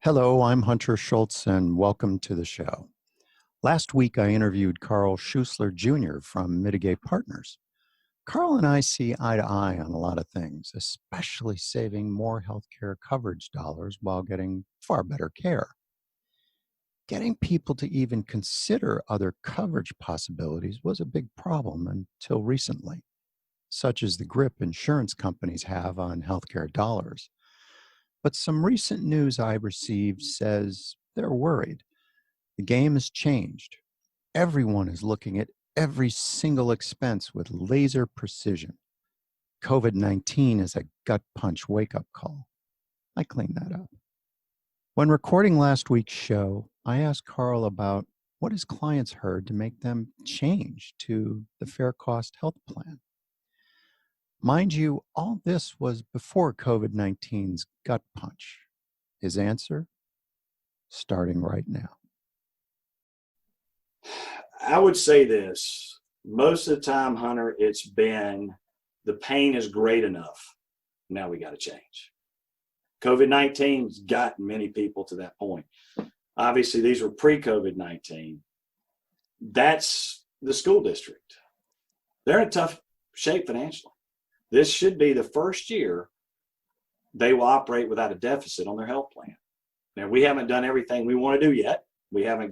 Hello, I'm Hunter Schultz, and welcome to the show. Last week, I interviewed Carl Schuessler Jr. from Mitigate Partners. Carl and I see eye to eye on a lot of things, especially saving more healthcare coverage dollars while getting far better care. Getting people to even consider other coverage possibilities was a big problem until recently, such as the grip insurance companies have on healthcare dollars. But some recent news I received says they're worried. The game has changed. Everyone is looking at every single expense with laser precision. COVID-19 is a gut punch wake-up call. I cleaned that up. When recording last week's show, I asked Carl about what his clients heard to make them change to the FairCost Health Plan. Mind you, all this was before COVID-19's gut punch. His answer? Starting right now. I would say this. Most of the time, Hunter, it's been the pain is great enough. Now we got to change. COVID-19's gotten many people to that point. Obviously, these were pre-COVID-19. That's the school district. They're in tough shape financially. This should be the first year they will operate without a deficit on their health plan. Now, we haven't done everything we want to do yet. We hadn't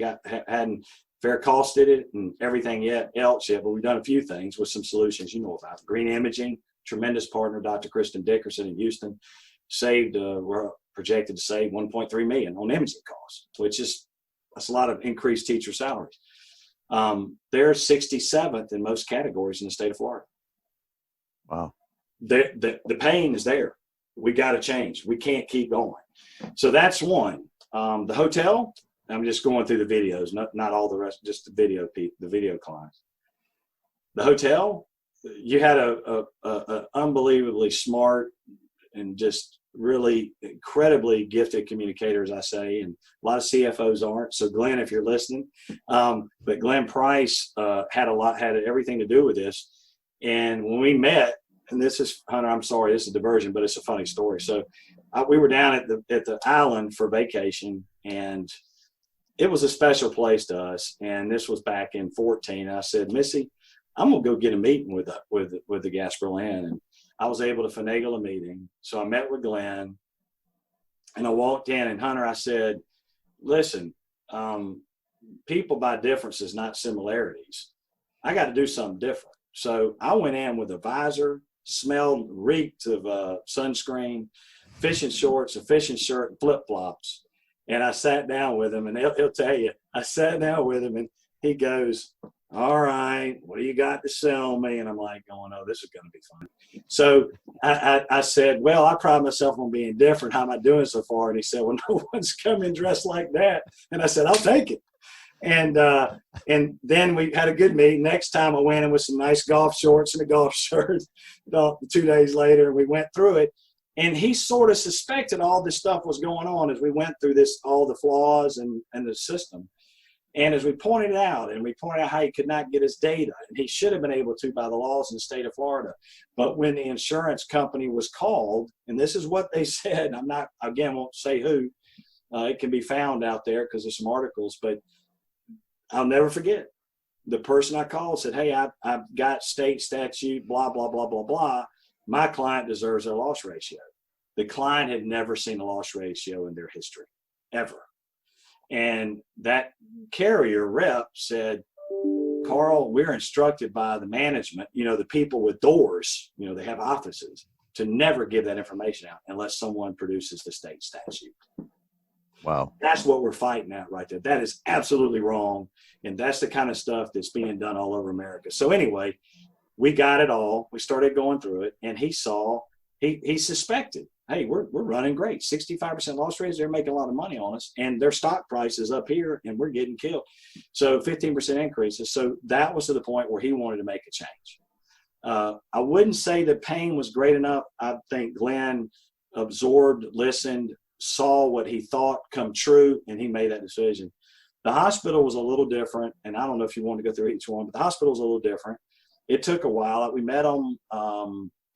FairCosted it and everything else yet, but we've done a few things with some solutions you know about. Green Imaging, tremendous partner, Dr. Kristen Dickerson in Houston, we're projected to save $1.3 million on imaging costs, that's a lot of increased teacher salaries. They're 67th in most categories in the state of Florida. Wow. The pain is there. We got to change. We can't keep going. So that's one. The hotel, I'm just going through the videos, not all the rest, just the video clients. The hotel, you had a unbelievably smart and just really incredibly gifted communicator, as I say, and a lot of CFOs aren't. So Glenn, if you're listening, but Glenn Price had everything to do with this. And when we met, and this is, Hunter, I'm sorry, this is a diversion, but it's a funny story. So we were down at the island for vacation, and it was a special place to us. And this was back in 2014. And I said, Missy, I'm going to go get a meeting with the Gasparilla Inn. And I was able to finagle a meeting. So I met with Glenn, and I walked in, and Hunter, I said, listen, people buy differences, not similarities. I got to do something different. So I went in with a visor, reeked of sunscreen, fishing shorts, a fishing shirt, and flip-flops. And I sat down with him, and he'll tell you, I sat down with him, and he goes, all right, what do you got to sell me? And I'm like going, oh, this is going to be fun. So I said, well, I pride myself on being different. How am I doing so far? And he said, well, no one's coming dressed like that. And I said, I'll take it. And then we had a good meeting. Next time I went in with some nice golf shorts and a golf shirt. 2 days later, we went through it. And he sort of suspected all this stuff was going on as we went through this, all the flaws and the system. And as we pointed out how he could not get his data, and he should have been able to by the laws in the state of Florida. But when the insurance company was called, and this is what they said, won't say who, it can be found out there because there's some articles, but I'll never forget. The person I called said, hey, I've got state statute, blah, blah, blah, blah, blah. My client deserves their loss ratio. The client had never seen a loss ratio in their history, ever. And that carrier rep said, Carl, we're instructed by the management, the people with doors, they have offices, to never give that information out unless someone produces the state statute. Wow. That's what we're fighting at right there. That is absolutely wrong. And that's the kind of stuff that's being done all over America. So anyway, we got it all. We started going through it, and he suspected, hey, we're running great. 65% loss rates. They're making a lot of money on us, and their stock price is up here, and we're getting killed. So 15% increases. So that was to the point where he wanted to make a change. I wouldn't say the pain was great enough. I think Glenn absorbed, listened, saw what he thought come true, and he made that decision. The hospital was a little different, and I don't know if you want to go through each one, but the hospital was a little different. It took a while. We met on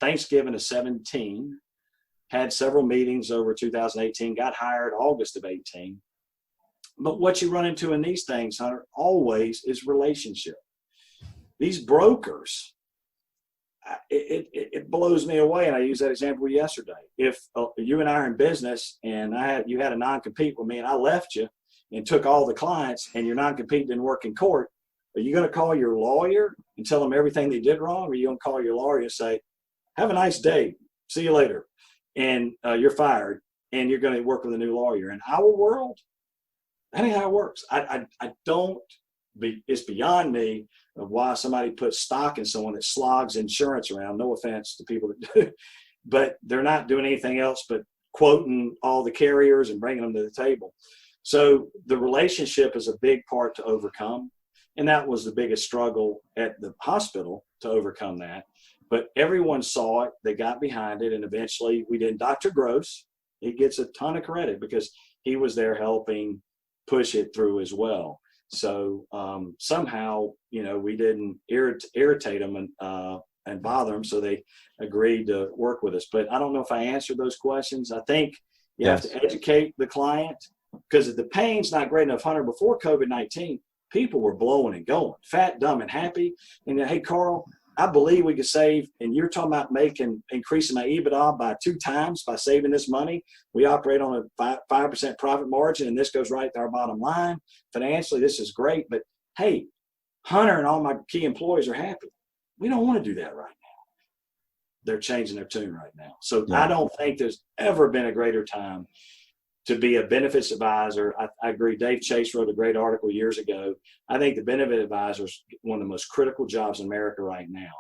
Thanksgiving of 2017. had several meetings over 2018, got hired August of 18. But what you run into in these things, Hunter, always is relationship. These brokers, it blows me away. And I used that example yesterday. If you and I are in business and you had a non-compete with me and I left you and took all the clients and your non-compete didn't work in court, are you going to call your lawyer and tell them everything they did wrong? Or are you going to call your lawyer and say, have a nice day, see you later, and you're fired, and you're going to work with a new lawyer? In our world, that ain't how it works. It's beyond me of why somebody puts stock in someone that slogs insurance around. No offense to people that do, but they're not doing anything else but quoting all the carriers and bringing them to the table. So the relationship is a big part to overcome. And that was the biggest struggle at the hospital, to overcome that. But everyone saw it, they got behind it, and eventually we did. Dr. Gross, he gets a ton of credit because he was there helping push it through as well. So somehow, we didn't irritate them and bother them, so they agreed to work with us. But I don't know if I answered those questions. I think you have to educate the client, because if the pain's not great enough, Hunter, before COVID-19, people were blowing and going, fat, dumb, and happy. And hey, Carl, I believe we could save, and you're talking about increasing my EBITDA by 2 times by saving this money. We operate on a 5% profit margin, and this goes right to our bottom line. Financially, this is great. But hey, Hunter and all my key employees are happy. We don't want to do that right now. They're changing their tune right now. So I don't think there's ever been a greater time to be a benefits advisor. I agree. Dave Chase wrote a great article years ago. I think the benefit advisor is one of the most critical jobs in America right now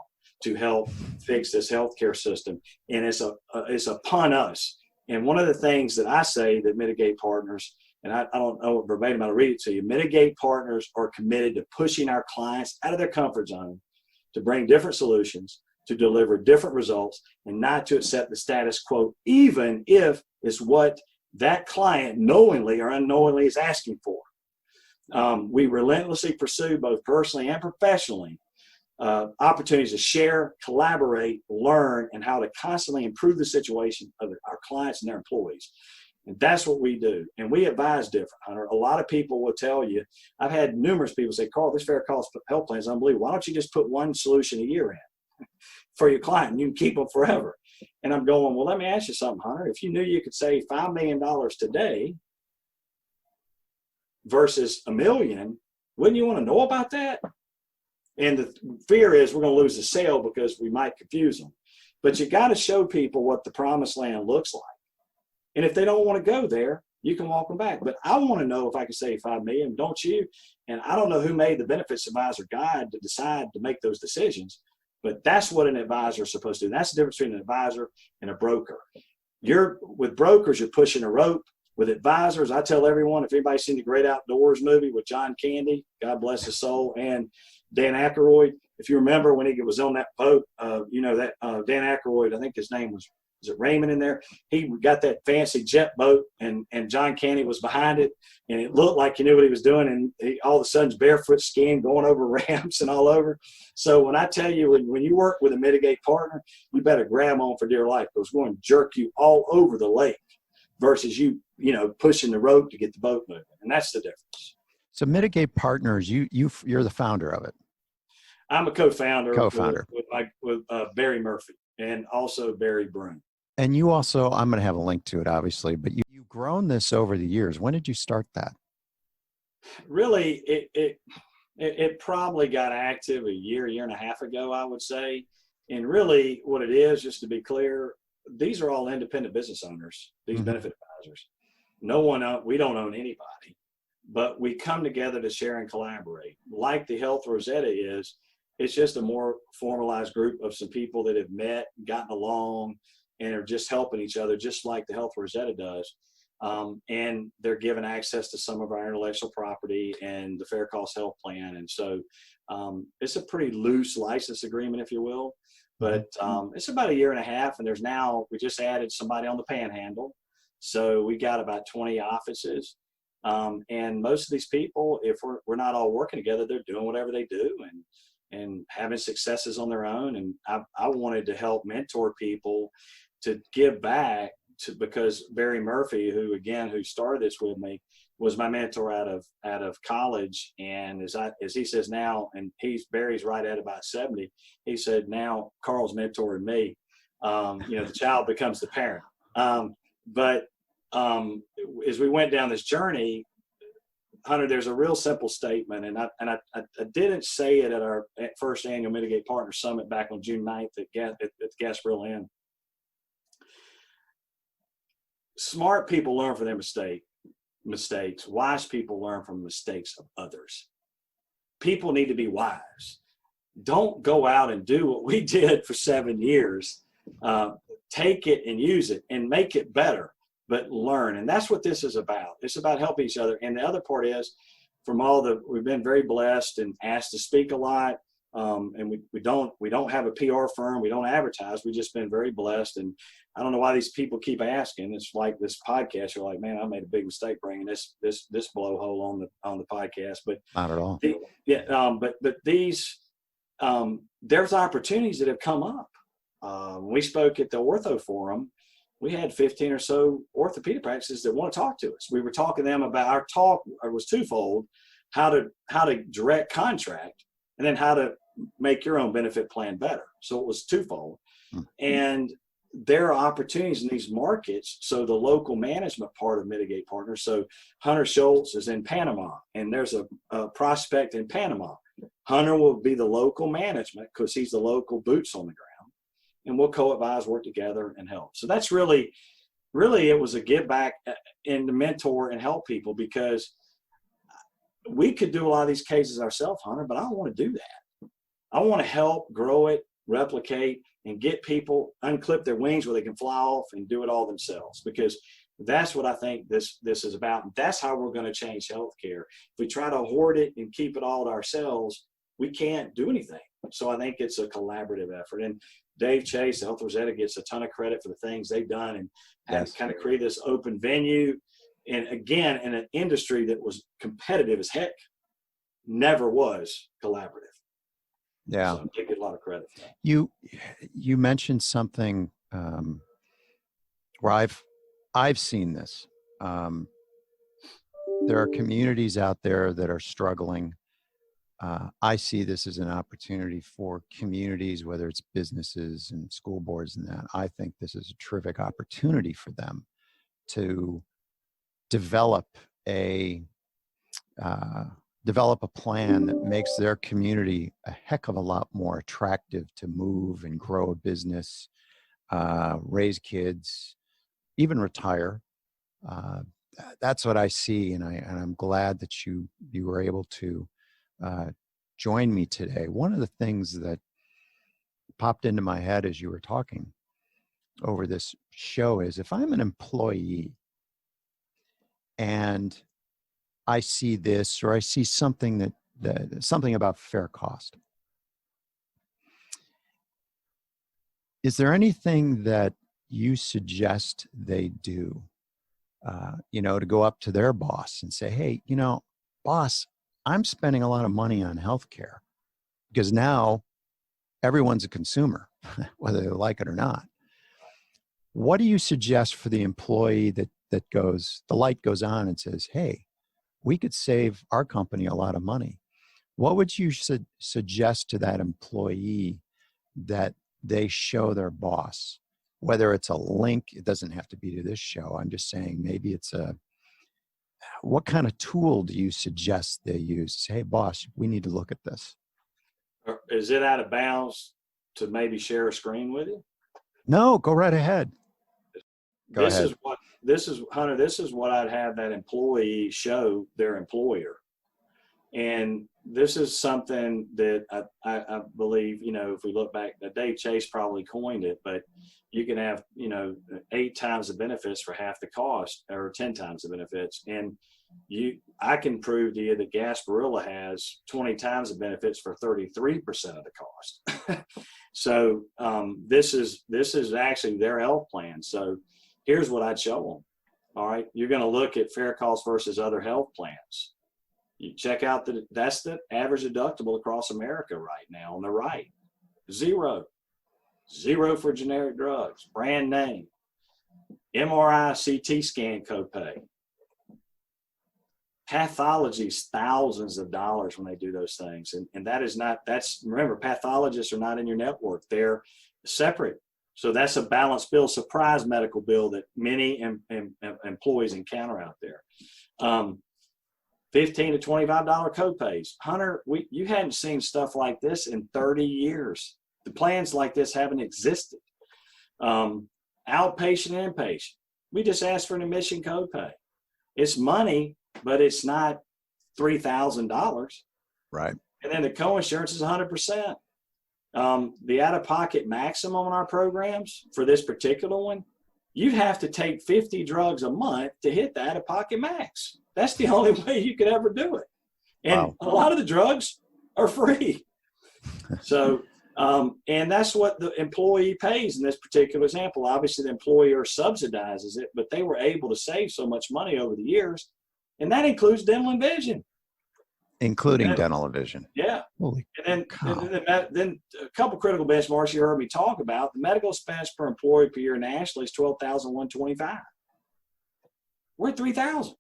to help fix this healthcare system. And it's upon us. And one of the things that I say that Mitigate Partners, and I don't know it verbatim, I'll read it to you. Mitigate Partners are committed to pushing our clients out of their comfort zone to bring different solutions, to deliver different results, and not to accept the status quo, even if it's what that client knowingly or unknowingly is asking for. We relentlessly pursue, both personally and professionally, opportunities to share, collaborate, learn, and how to constantly improve the situation of our clients and their employees. And that's what we do. And we advise different, Hunter. A lot of people will tell you, I've had numerous people say, Carl, this FairCost Health Plan is unbelievable. Why don't you just put one solution a year in for your client and you can keep them forever? And I'm going, well, let me ask you something, Hunter. If you knew you could save $5 million today versus $1 million, wouldn't you want to know about that? And the fear is we're going to lose the sale because we might confuse them. But you got to show people what the promised land looks like. And if they don't want to go there, you can walk them back. But I want to know if I can save $5 million, don't you? And I don't know who made the benefits advisor guide to decide to make those decisions. But that's what an advisor is supposed to do. That's the difference between an advisor and a broker. With brokers, you're pushing a rope. With advisors, I tell everyone, if anybody's seen the Great Outdoors movie with John Candy, God bless his soul, and Dan Aykroyd, if you remember when he was on that boat, Dan Aykroyd, I think his name was it Raymond in there? He got that fancy jet boat, and John Candy was behind it, and it looked like he knew what he was doing, and he all of a sudden barefoot skiing, going over ramps and all over. So when I tell you, when you work with a Mitigate partner, you better grab on for dear life, because we're going to jerk you all over the lake versus you pushing the rope to get the boat moving, and that's the difference. So Mitigate Partners, you're the founder of it. I'm a co-founder. with Barry Murphy and also Barry Broom. And you also, I'm going to have a link to it, obviously, but you've grown this over the years. When did you start that? Really, it probably got active a year and a half ago, I would say. And really what it is, just to be clear, these are all independent business owners, these benefit advisors. We don't own anybody, but we come together to share and collaborate. Like the Health Rosetta is, it's just a more formalized group of some people that have met, gotten along, and are just helping each other, just like the Health Rosetta does. And they're given access to some of our intellectual property and the FairCost Health Plan. And so it's a pretty loose license agreement, if you will. But it's about a year and a half, and we just added somebody on the Panhandle. So we got about 20 offices. And most of these people, if we're not all working together, they're doing whatever they do and having successes on their own. And I wanted to help mentor people to give back because Barry Murphy, who started this with me, was my mentor out of college. And as he says now, and Barry's right at about 70, he said, now Carl's mentoring me. The child becomes the parent. But as we went down this journey, Hunter, there's a real simple statement, and I didn't say it at our first annual Mitigate Partner Summit back on June 9th at Gasparilla Inn. Smart people learn from their mistakes. Wise people learn from mistakes of others. People need to be wise. Don't go out and do what we did for 7 years. Take it and use it and make it better, but learn. And that's what this is about. It's about helping each other. And the other part is, we've been very blessed and asked to speak a lot. And we don't have a PR firm. We don't advertise. We've just been very blessed. And I don't know why these people keep asking. It's like this podcast. You're like, man, I made a big mistake bringing this blowhole on the podcast. But not at all. But these there's opportunities that have come up. When we spoke at the Ortho Forum, we had 15 or so orthopedic practices that want to talk to us. We were talking to them about, our talk was twofold: how to direct contract, and then how to make your own benefit plan better. So it was twofold. And there are opportunities in these markets. So the local management part of Mitigate Partners. So Hunter Schultz is in Panama, and there's a prospect in Panama. Hunter will be the local management because he's the local boots on the ground, and we'll co-advise, work together, and help. So that's really it was a give back and to mentor and help people, because we could do a lot of these cases ourselves, Hunter, but I don't want to do that. I want to help grow it, replicate, and get people unclip their wings where they can fly off and do it all themselves, because that's what I think this is about. And that's how we're going to change healthcare. If we try to hoard it and keep it all to ourselves, we can't do anything. So I think it's a collaborative effort. And Dave Chase, the Health Rosetta, gets a ton of credit for the things they've done and have kind of created this open venue. And again, in an industry that was competitive as heck, never was collaborative. Yeah. So I get a lot of credit for that. You mentioned something where I've seen this. There are communities out there that are struggling. I see this as an opportunity for communities, whether it's businesses and school boards and that. I think this is a terrific opportunity for them to develop a plan that makes their community a heck of a lot more attractive to move and grow a business, raise kids, even retire. That's what I see, and I'm glad that you were able to join me today. One of the things that popped into my head as you were talking over this show is, if I'm an employee and I see this, or I see something something about FairCost, is there anything that you suggest they do, to go up to their boss and say, hey, boss, I'm spending a lot of money on healthcare, because now everyone's a consumer, whether they like it or not. What do you suggest for the employee that the light goes on and says, hey, we could save our company a lot of money? What would you suggest to that employee that they show their boss? Whether it's a link, it doesn't have to be to this show. I'm just saying, maybe it's what kind of tool do you suggest they use? Say, hey, boss, we need to look at this. Is it out of bounds to maybe share a screen with you? No, go right ahead. This is what I'd have that employee show their employer. And this is something that I believe, if we look back, Dave Chase probably coined it, but you can have, 8 times the benefits for half the cost, or 10 times the benefits. And I can prove to you that Gasparilla has 20 times the benefits for 33% of the cost. So this is actually their health plan. So here's what I'd show them. All right, you're going to look at FairCost versus other health plans. You check out that's the average deductible across America right now on the right. Zero for generic drugs, brand name. MRI, CT scan copay. Pathology's thousands of dollars when they do those things. And that is not, remember, pathologists are not in your network. They're separate. So that's a balanced bill, surprise medical bill that many employees encounter out there. $15 to $25 copays. Hunter, you hadn't seen stuff like this in 30 years. The plans like this haven't existed. Outpatient and inpatient. We just asked for an admission copay. It's money, but it's not $3,000. Right. And then the coinsurance is 100%. The out-of-pocket maximum on our programs for this particular one, you'd have to take 50 drugs a month to hit the out-of-pocket max. That's the only way you could ever do it. And wow. A lot of the drugs are free. So, and that's what the employee pays in this particular example. Obviously, the employer subsidizes it, but they were able to save so much money over the years. And that includes dental and vision. Including dental and vision. Yeah. Holy and cow. then a couple critical benchmarks you heard me talk about. The medical expense per employee per year nationally is $12,125. We're at $3,000.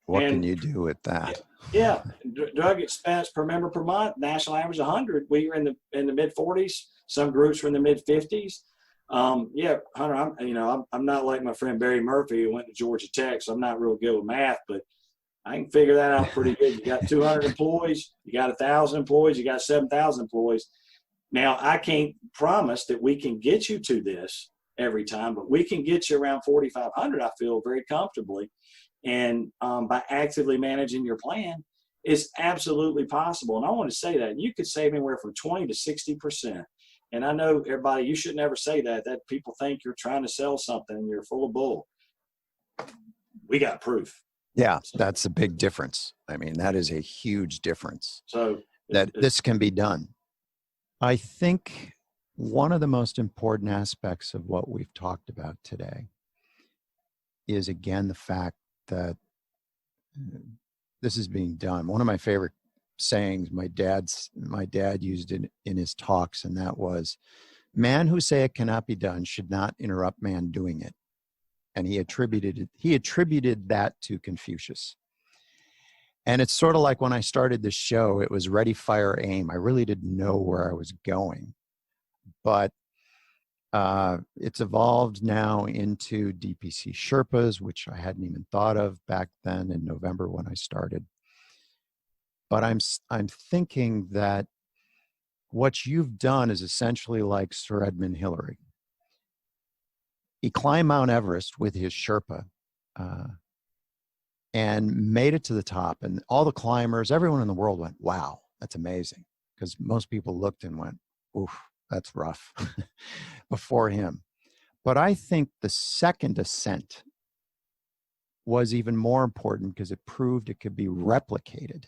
What can you do with that? Yeah. Drug expense per member per month, national average 100. We were in the mid 40s. Some groups were in the mid 50s. Yeah, Hunter, I'm not like my friend Barry Murphy who went to Georgia Tech, so I'm not real good with math, but I can figure that out pretty good. You got 200 employees, you got 1,000 employees, you got 7,000 employees. Now, I can't promise that we can get you to this every time, but we can get you around 4,500, I feel, very comfortably. And by actively managing your plan, it's absolutely possible. And I want to say that you could save anywhere from 20 to 60%. And I know everybody, you should never say that people think you're trying to sell something and you're full of bull. We got proof. Yeah, that's a big difference. I mean, that is a huge difference. So that this can be done. I think one of the most important aspects of what we've talked about today is, again, the fact that this is being done. One of my favorite sayings my dad used in his talks, and that was, "Man who say it cannot be done should not interrupt man doing it." And he attributed that to Confucius. And it's sort of like when I started this show, it was ready, fire, aim. I really didn't know where I was going, but it's evolved now into DPC Sherpas, which I hadn't even thought of back then in November when I started. But I'm thinking that what you've done is essentially like Sir Edmund Hillary. He climbed Mount Everest with his Sherpa and made it to the top. And all the climbers, everyone in the world went, "Wow, that's amazing." Because most people looked and went, "Oof, that's rough," before him. But I think the second ascent was even more important because it proved it could be replicated.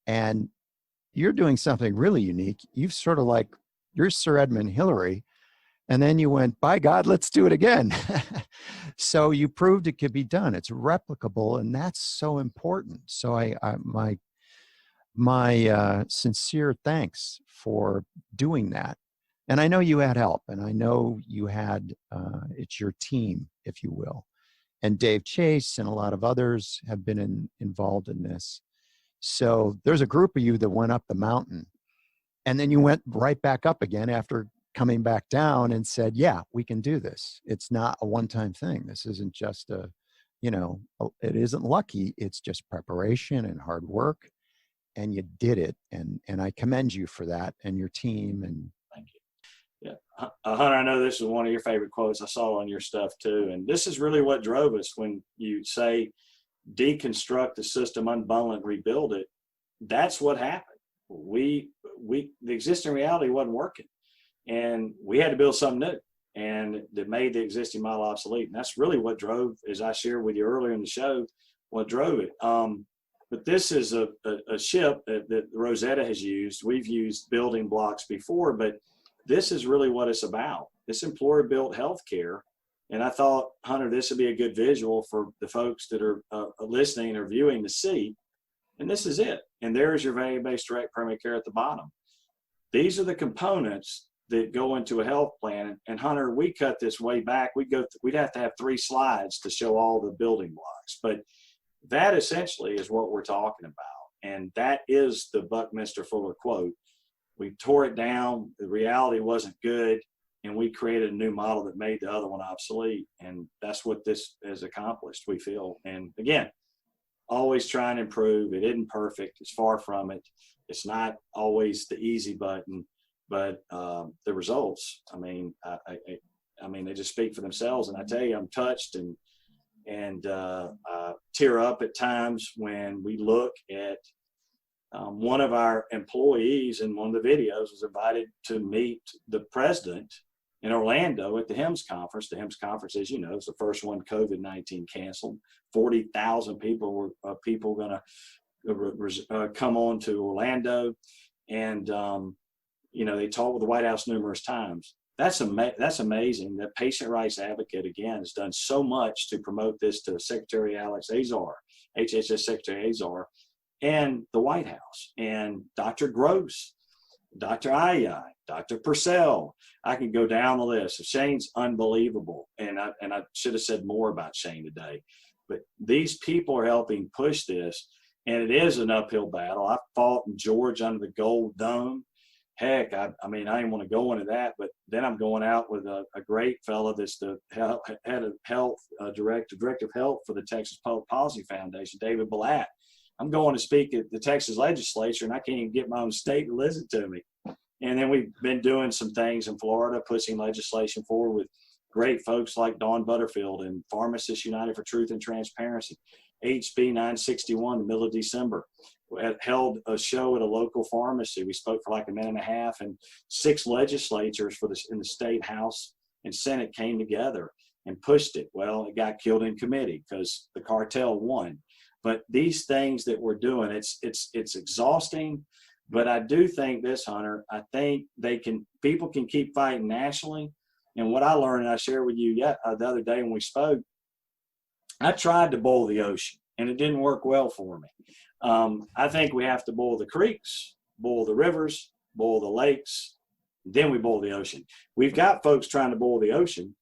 And you're doing something really unique. You've sort of like, you're Sir Edmund Hillary, and then you went, "By God, let's do it again." So you proved it could be done. It's replicable, and that's so important. So my sincere thanks for doing that. And I know you had help, and I know you had, it's your team, if you will. And Dave Chase and a lot of others have been involved in this. So there's a group of you that went up the mountain, and then you went right back up again after coming back down and said, "Yeah, we can do this. It's not a one-time thing. This isn't just it isn't lucky. It's just preparation and hard work." And you did it. And I commend you for that and your team. And thank you. Yeah. Hunter, I know this is one of your favorite quotes I saw on your stuff too. And this is really what drove us when you say, deconstruct the system, unbundle it, rebuild it. That's what happened. The existing reality wasn't working. And we had to build something new, and that made the existing model obsolete. And that's really what drove, as I shared with you earlier in the show, what drove it. But this is a ship that Rosetta has used. We've used building blocks before, but this is really what it's about. It's employer-built healthcare. And I thought, Hunter, this would be a good visual for the folks that are listening or viewing to see. And this is it. And there's your value-based direct primary care at the bottom. These are the components that go into a health plan. And Hunter, we cut this way back. We'd have to have 3 slides to show all the building blocks, but that essentially is what we're talking about. And that is the Buckminster Fuller quote. We tore it down. The reality wasn't good. And we created a new model that made the other one obsolete. And that's what this has accomplished, we feel. And again, always try and improve. It isn't perfect. It's far from it. It's not always the easy button, but the results, I mean, they just speak for themselves. And I tell you, I'm touched and tear up at times when we look at one of our employees in one of the videos was invited to meet the president in Orlando at the HIMSS conference. The HIMSS conference, as you know, is the first one COVID-19 canceled. 40,000 people were going to come on to Orlando, and they talked with the White House numerous times. That's amazing. The patient rights advocate, again, has done so much to promote this to Secretary Alex Azar, HHS Secretary Azar, and the White House, and Dr. Gross, Dr. Ayai, Dr. Purcell. I can go down the list. Shane's unbelievable, and I should have said more about Shane today. But these people are helping push this, and it is an uphill battle. I fought in Georgia under the Gold Dome. Heck, I didn't want to go into that, but then I'm going out with a great fellow that's the head of health, director of health for the Texas Public Policy Foundation, David Blatt. I'm going to speak at the Texas legislature, and I can't even get my own state to listen to me. And then we've been doing some things in Florida, pushing legislation forward with great folks like Dawn Butterfield and Pharmacists United for Truth and Transparency. HB 961 in the middle of December. We held a show at a local pharmacy. We spoke for like a minute and a half, and 6 legislatures in the state House and Senate came together and pushed it. Well, it got killed in committee because the cartel won. But these things that we're doing, it's exhausting. But I do think this, Hunter, I think people can keep fighting nationally. And what I learned, and I shared with you the other day when we spoke, I tried to boil the ocean, and it didn't work well for me. I think we have to boil the creeks, boil the rivers, boil the lakes, then we boil the ocean. We've got folks trying to boil the ocean.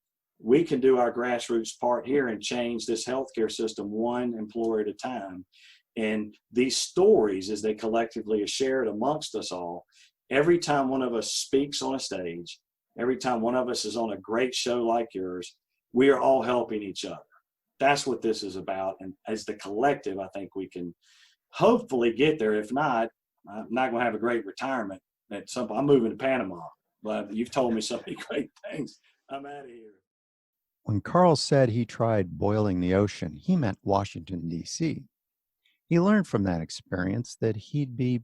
We can do our grassroots part here and change this healthcare system one employer at a time. And these stories, as they collectively are shared amongst us all, every time one of us speaks on a stage, every time one of us is on a great show like yours, we are all helping each other. That's what this is about. And as the collective, I think we can hopefully get there. If not, I'm not going to have a great retirement. I'm moving to Panama, but you've told me so many great things. I'm out of here. When Carl said he tried boiling the ocean, he meant Washington, D.C. He learned from that experience that he'd be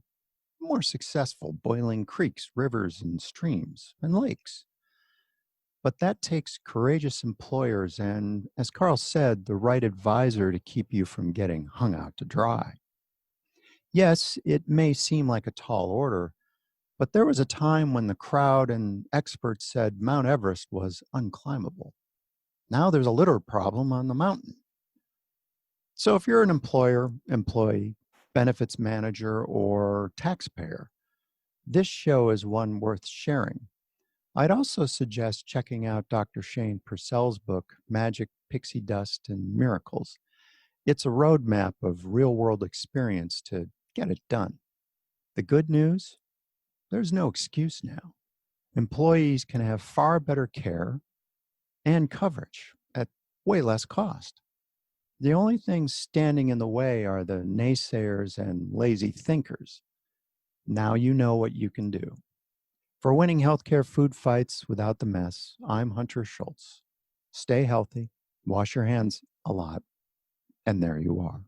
more successful boiling creeks, rivers, and streams, and lakes. But that takes courageous employers and, as Carl said, the right advisor to keep you from getting hung out to dry. Yes, it may seem like a tall order, but there was a time when the crowd and experts said Mount Everest was unclimbable. Now there's a litter problem on the mountain. So if you're an employer, employee, benefits manager, or taxpayer, this show is one worth sharing. I'd also suggest checking out Dr. Shane Purcell's book, Magic, Pixie Dust, and Miracles. It's a roadmap of real-world experience to get it done. The good news? There's no excuse now. Employees can have far better care and coverage at way less cost. The only things standing in the way are the naysayers and lazy thinkers. Now you know what you can do. For winning healthcare food fights without the mess, I'm Hunter Schultz. Stay healthy, wash your hands a lot, and there you are.